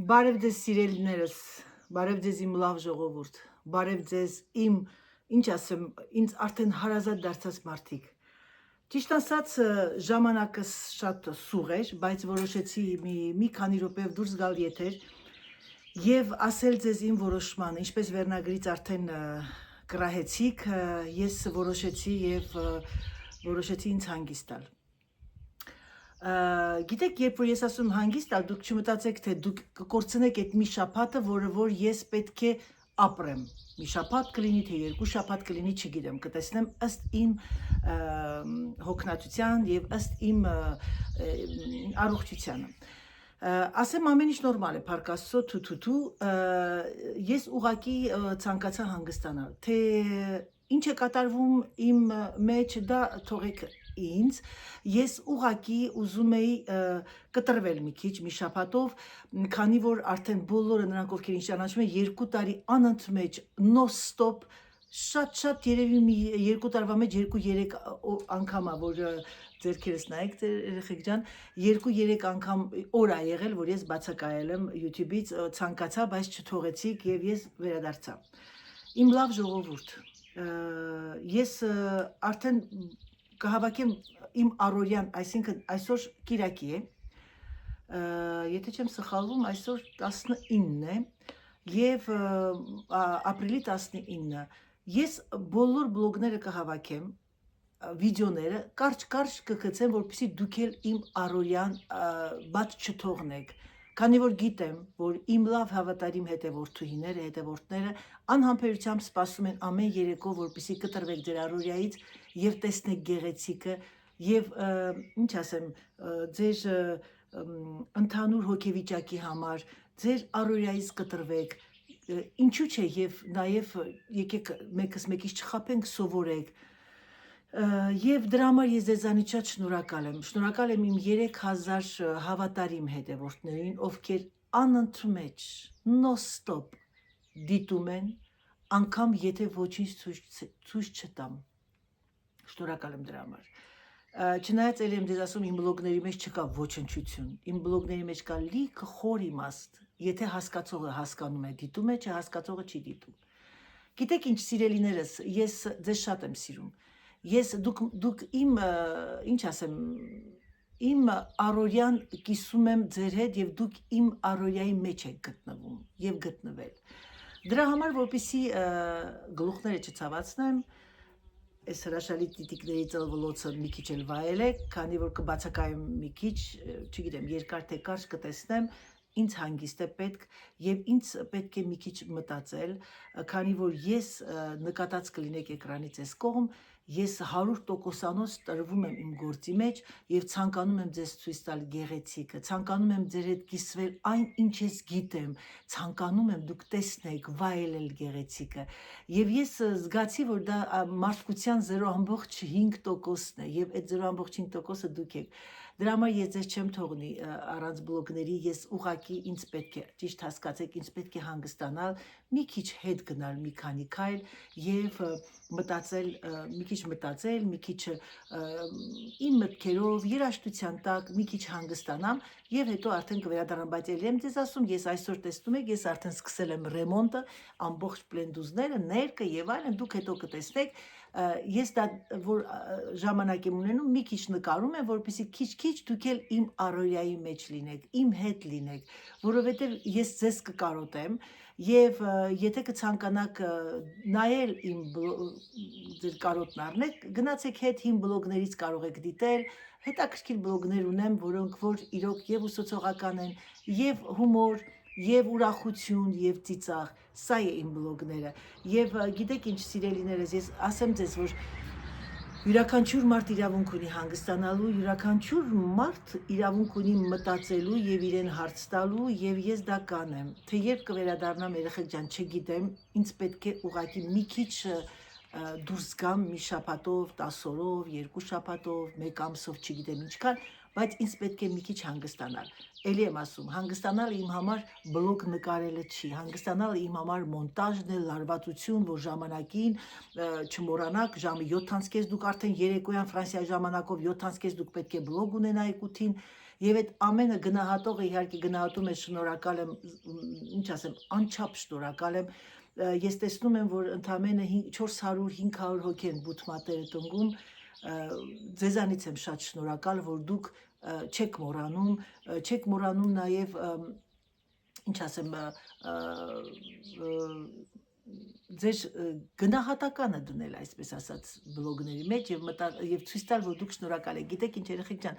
Բարև ձեզ սիրելիներս, բարև ձեզ իմ լավ ժողովուրդ, բարև ձեզ իմ, ինչ ասեմ, ինձ արդեն հարազատ դարձած մարդիկ։ Ճիշտ ասած ժամանակս շատ սուղ էր, բայց որոշեցի մի քանի րոպեով դուրս գալ եթեր եւ ասել ձեզ իմ որոշմանը, ինչպես վերնագրից արդեն կրահեցիք, ես որոշեցի ինձ հանգիստ տալ։ Գիտեք, երբ որ ես ասում հանգիստ տալ, դուք չմտածեք, թե դուք կկորցնեք այդ մի շաբաթը, որ ես պետք է ապրեմ։ Մի շաբաթ կլինի, թե երկու շաբաթ կլինի, չգիտեմ, կտեսնեմ ըստ իմ հոգնածության եւ ըստ իմ առողջությանը։ Ասեմ ամեն ինչ նորմալ է, Փառք Աստծո, թութու, ես ուղակի ցանկացա հանգստանալ, թե ինչ է կատարվում իմ մեջ, դա թողեք ինձ, ես ուղակի ուզում էի կտրվել մի քիչ, մի շաբաթով, քանի որ արդեն բոլորը նրանք, ովքեր ինձ ճանաչում են, 2 տարի անընդմեջ նոն-ստոպ, շատ երևի մի 2 տարվա մեջ 2-3 անգամ է, որ ձերքերս նայեք ձեր երեխեք ջան, 2-3 անգամ օր է եղել, որ ես բացակայել եմ YouTube-ից, ցանկացա, բայց չթողեցիք եւ ես վերադարձա։ Իմ լավ ժողովուրդ, ես արդեն կհավաքեմ իմ առօրյան, այսինքն այսօր Կիրակի է, եթե չեմ սխալվում, այսօր 19 է եւ ապրիլի 19-ը, ես բոլոր բլոգները կհավաքեմ, վիդեոները, կարճ կգցեմ, որպեսզի դուք էլ իմ առօրյան բաց չթողնեք, քանի որ գիտեմ, որ իմ լավ հավատարիմ հետևորդները անհամբերությամբ սպասում են ամեն երեկո, որպեսզի կտրվեք ձեր առօրյայից եւ տեսնեք գեղեցիկը եւ ինչ ասեմ, ձեր ընդհանուր հոգեվիճակի համար, ձեր առօրյայից կտրվեք, ինչու՞ չէ եւ նաեւ եկեք մեկս մեկից չխաբենք, սովորեք։ Եվ դրա համար ես ձեզանից շատ շնորհակալ եմ իմ 3000 հավատարիմ հետևորդներին, ովքեր անընդմեջ նոն-ստոպ դիտում են, անգամ եթե ոչինչ ցույց չտամ։ Շնորհակալ եմ դրա համար։ Չնայած ելի եմ ձեզ ասում, իմ բլոգների մեջ չկա ոչնչություն, իմ բլոգների մեջ կա լիքը խոր իմաստ, եթե հասկացողը հասկանում է, դիտում է, չհասկացողը չի դիտում։ Գիտեք ինչ, սիրելիներս, ես ձեզ շատ եմ սիրում։ Դուք իմ, ինչ ասեմ, իմ առօրյան կիսում եմ ձեր հետ եւ դուք իմ առօրյայի մեջ եք գտնվում եւ գտնվել։ Դրա համար, որպեսզի գլուխները չցավացնեմ, այս հրաշալի տիտիկների ծլվլոցը մի քիչ էլ վայելեք, քանի որ կբացակայեմ մի քիչ, չգիտեմ, երկար թե կարճ կտեսնեմ, ինձ հանգիստ է պետք եւ ինձ պետք է մի քիչ մտածել, քանի որ ես նկատած կլինեք էկրանից այս կողմ, ես 100%-անոց տրվում եմ իմ գործի մեջ եւ ցանկանում եմ ձեզ ցույց տալ գեղեցիկը, ցանկանում եմ ձեր հետ կիսվել այն, ինչ ես գիտեմ, ցանկանում եմ դուք տեսնեք, վայելել գեղեցիկը։ Եվ ես զգացի, որ դա մարդկության 0.5%-ն է եւ այդ 0.5%-ը դուք եք։ Դրա համար ես ձեզ չեմ թողնի առանց բլոգների, ես ուղակի ինձ պետք է, ճիշտ հասկացեք, ինձ պետք է հանգստանալ, մի քիչ հետ գնալ մի քանի քայլ եւ մտածել, մի քիչ իմ մտքերով, երաժշտության տակ, մի քիչ հանգստանամ եւ հետո արդեն կվերադառնամ, բայց ելի եմ ձեզ ասում, ես այսօր տեսնում եք, ես արդեն սկսել եմ ռեմոնտը, ամբողջ պլենդուզները, ներկը եւ այլն, դուք հետո կտեսնեք, ես դա որ ժամանակ եմ ունենում, մի քիչ նկարում եմ, որպեսզի քիչ դուք էլ իմ առօրյայի մեջ լինեք, իմ հետ լինեք, որովհետեւ ես ձեզ կկարոտեմ եւ եթե կցանկանաք նայել իմ ձեր կարոտն առնեք, գնացեք հետ իմ բլոգներից կարող եք դիտել, հետաքրքիր բլոգներ ունեմ, որոնք որ իրոք եւ ուսուցողական են, եւ հումոր, եւ ուրախություն, եւ ծիծաղ, սա է իմ բլոգները։ Եվ գիտեք ինչ, սիրելիներս, ես ասեմ ձեզ, որ յուրաքանչյուր մարդ իրավունք ունի հանգստանալու, յուրաքանչյուր մարդ իրավունք ունի մտածելու եւ իրեն հարց տալու եւ ես դա կանեմ։ Թե երբ կվերադառնամ երեխեք ջան, չգիտեմ, ինձ պետք է ուղղակի մի քիչ դուրս գամ մի շաբաթով, 10 օրով, 2 շաբաթով, 1 ամսով, չգիտեմ ինչքան, բայց ինձ պետք է մի քիչ հանգստանալ։ Էլի եմ ասում, հանգստանալը իմ համար բլոգ նկարելը չի, հանգստանալը իմ համար մոնտաժն է, լարվածություն, որ ժամանակին չմոռանաք, ժամը 7:30 դուք արդեն երեկոյան Ֆրանսիայի ժամանակով 7:30 դուք պետք է բլոգ ունենայիք 8-ին, եւ այդ ամենը գնահատողը իհարկե գնահատում է շնորհակալ եմ, ինչ ասեմ, անչափ շնորհակալ եմ, ես տեսնում եմ, որ ընդամենը 400-500 հոգի են բութմատերը տնկում, ձեզանից եմ շատ շնորհակալ, որ դուք չեք մոռանում նաև ինչ ասեմ, ձեր գնահատականը դնել, այսպես ասած, բլոգների մեջ եւ ցույց տալ, որ դուք շնորհակալ եք։ Գիտեք ինչ, երեխեք ջան,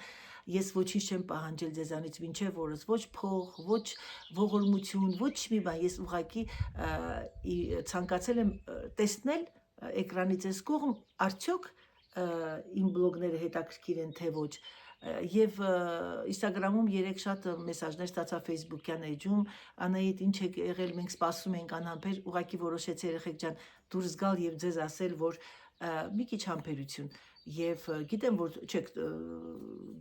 ես ոչինչ չեմ պահանջել ձեզանից մինչև օրս, ոչ փող, ոչ ողորմություն, ոչ մի բան, ես ուղղակի ցանկացել եմ տեսնել էկրանից այս կողմ արդյոք իմ բլոգները հետաքրքիր են թե ոչ։ Եվ Instagram-ում երեք շատ մեսաժներ ստացա Facebook-յան էջում, Անահիտ, ինչ եք եղել, մենք սպասում ենք անհամբեր, ուղղակի որոշեցի երեխեք ջան դուրս գալ եւ ձեզ ասել, որ մի քիչ համբերություն։ Եվ գիտեմ, որ չեք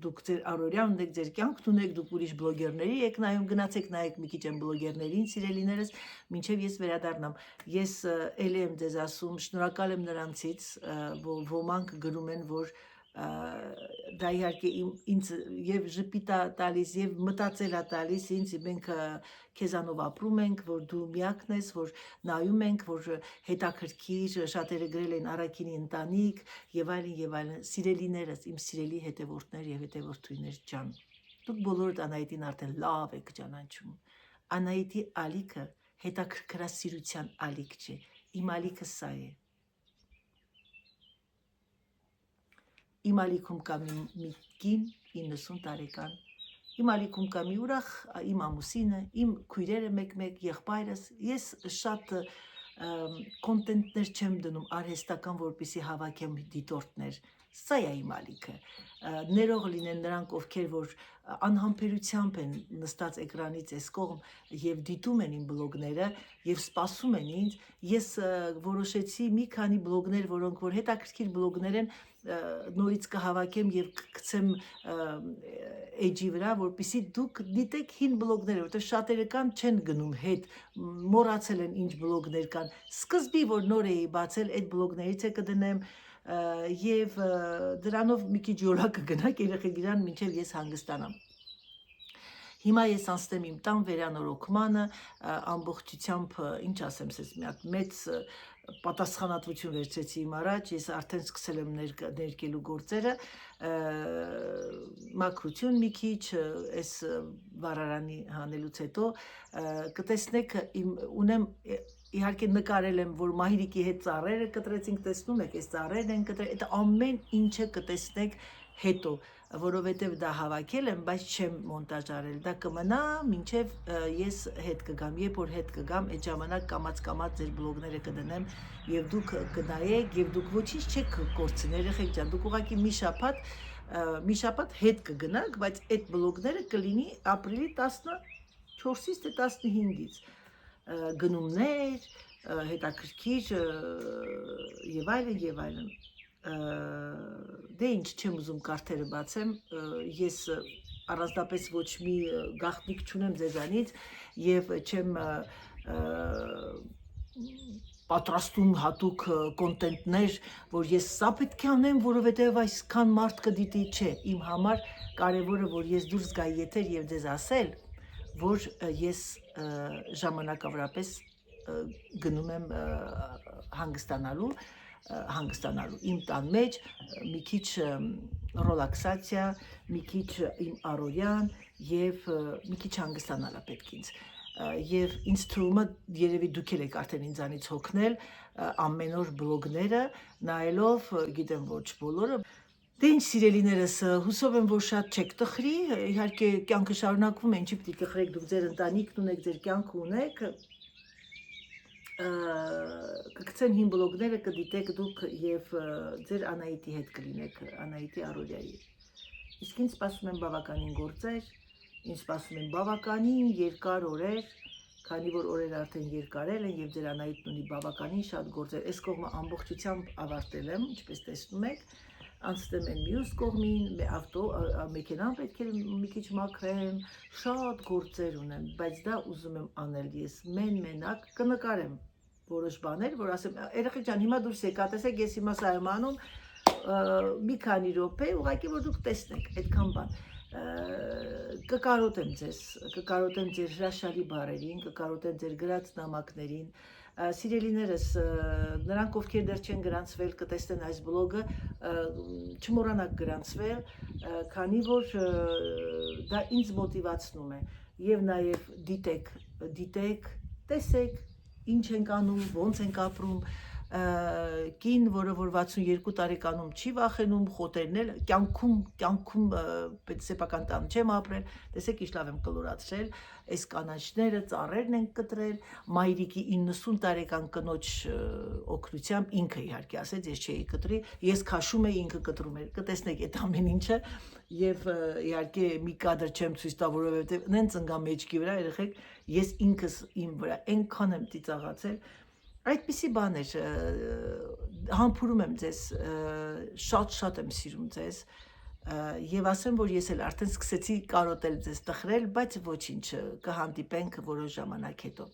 դուք ձեր առօրյան ունեք, ձեր կյանքն ունեք, դուք ուրիշ բլոգերների եք նայում, գնացեք նայեք մի քիչ այն բլոգերներին, սիրելիներս, մինչև ես վերադառնամ։ Ես ելի եմ ձեզ ասում, շնորհակալ եմ նրանցից, որ ոմանք գրում են, որ դա իհարկե ինձ եւ ժպիտ է տալիս եւ մտածել է տալիս ինձ, մենք քեզանով ապրում ենք, որ դու միակն ես, որ նայում ենք, որ հետաքրքիր, շատերը գրել են առաքինի ընտանիք եւ այլն, սիրելիներս, իմ սիրելի հետևորդներ եւ հետևորդուներ ջան, դուք բոլորդ Անահիտին արդեն լավ եք ճանաչում։ Անահիտի ալիքը հետաքրքրասիրության ալիք չէ, իմ ալիքը սա է։ Իմ ալիքում կա մի կին 90 տարեկան, իմ ալիքում կա մի ուրախ իմ ամուսինը, իմ քույրերը մեկ-մեկ, եղբայրս, ես շատ կոնտենտներ չեմ դնում արհեստական, որպեսզի հավաքեմ դիտորդներ, սա է իմ ալիքը, ներող լինեն նրանք, ովքեր որ անհամբերությամբ են նստած էկրանից այս կողմ եւ դիտում են իմ բլոգները եւ սպասում են ինձ, ես որոշեցի մի քանի բլոգներ, որոնք որ հետաքրքիր բլոգներ են, նորից կհավաքեմ եւ կգցեմ էջի վրա, որպեսզի դուք դիտեք հին բլոգները, որտեղ շատերը կան չեն գնում հետ, մոռացել են ինչ բլոգներ կան։ Սկզբի որ նոր էի բացել, այդ բլոգներից է կդնեմ եւ դրանով մի քիչ յոլա կգնաք երեխեք իրան մինչեւ ես հանգստանամ։ Հիմա ես անցնեմ իմ տան վերանորոգմանը, ամբողջությամբ, ինչ ասեմ, ես մի հատ մեծ պատասխանատվություն վերցրեցի իմ առաջ, ես արդեն սկսել եմ ներկելու գործերը, մաքրություն մի քիչ, այս վառարանի հանելուց հետո, կտեսնեք, ունեմ իհարկե նկարել եմ, որ Մահիրիկի հետ ծառերը կտրեցինք, տեսնում եք, այս ծառերն են կտրել, այդ ամեն ինչը կտեսնեք հետո, որովհետև դա հավաքել եմ, բայց չեմ մոնտաժ արել, դա կմնա, մինչև ես հետ կգամ, երբ որ հետ կգամ, այդ ժամանակ կամաց ձեր բլոգները կդնեմ եւ դուք կնայեք եւ դուք ոչինչ չեք կորցնի, երեխեք ջան, դուք ուղղակի մի շաբաթ հետ կգնաք, բայց այդ բլոգները կլինի ապրիլի 14-ից թե 15-ից գնումներ, հետաքրքիր եւ այլն, դե ինչ չեմ ուզում կարթերը բացեմ, ես առանձնապես ոչ մի գաղտնիք չունեմ ձեզանից եւ չեմ պատրաստում հատուկ կոնտենտներ, որ ես սա պետք է անեմ, որովհետեւ այսքան մարդ կդիտի, չէ, իմ համար կարևորը որ ես դուրս գայի եթեր եւ ձեզ ասել, որ ես ժամանակավորապես գնում եմ հանգստանալու իմ տան մեջ, մի քիչ ռելաքսացիա, մի քիչ իմ առօրյան եւ մի քիչ հանգստանալա պետք ինձ։ Եվ ինձ թվում է երևի դուք եք արդեն ինձանից հոգնել ամեն օր բլոգները նայելով, գիտեմ ոչ բոլորը, դե ինչ սիրելիներս, հուսով եմ որ շատ չեք տխրի, իհարկե կյանքը շարունակվում է, ինչի պիտի տխրեք, դուք ձեր ընտանիքն ունեք, ձեր կյանքը ունեք, կգցեն հին բլոգները, կդիտեք դուք եւ ձեր Անահիտի հետ կլինեք, Անահիտի առօրյայի։ Իսկ ինձ սպասում են բավականին գործեր, ինձ սպասում են բավականին երկար օրեր, քանի որ օրերը արդեն երկարել են եւ ձեր Անահիտն ունի բավականին շատ գործեր։ Այս կողմը ամբողջությամբ ավարտել եմ, ինչպես տեսնում եք, անցնում եմ մյուս կողմին, մեքենան պետք է մի քիչ մաքրեմ, շատ գործեր ունեմ, բայց դա ուզում եմ անել ես մենակ կնկարեմ որոշ բաներ, որ ասեմ, երեխեք ջան, հիմա դուրս եկա, տեսեք, ես հիմա սա եմ անում մի քանի րոպե, ուղղակի որ դուք տեսնեք, այդքան բան։ կկարոտեմ ձեր հրաշալի բառերին, կկարոտեմ ձեր գրած նամակներին, սիրելիներս, նրանք ովքեր դեռ չեն գրանցվել, կտեսնեն այս բլոգը, չմոռանաք գրանցվել, քանի որ դա ինձ մոտիվացնում է եւ նաեւ դիտեք, տեսեք, ինչ ենք անում, ոնց ենք ապրում, կին, որը որ 62 տարեկանում չի վախենում խոտերնել, կյանքում սեփական տան չեմ ապրել, տեսեք ինչ լավ եմ կլորացրել, այս կանաչները ծառերն են կտրել, մայրիկի 90 տարեկան կնոջ օգնությամբ ինքը իհարկե ասեց, ես չէի կտրի, ես քաշում էի, ինքը կտրում էր, կտեսնեք այդ ամեն ինչը եւ իհարկե մի կադր չեմ ցույց տա, որովհետեւ նենց ընկա մեջքի վրա, երեխեք, ես ինքս իմ վրա այնքան եմ ծիծաղացել. Այդպիսի բաներ, համբուրում եմ ձեզ, շատ եմ սիրում ձեզ եւ ասեմ, որ ես էլ արդեն սկսեցի կարոտել ձեզ տխրել, բայց ոչինչ, կհանդիպենք որոշ ժամանակ հետո։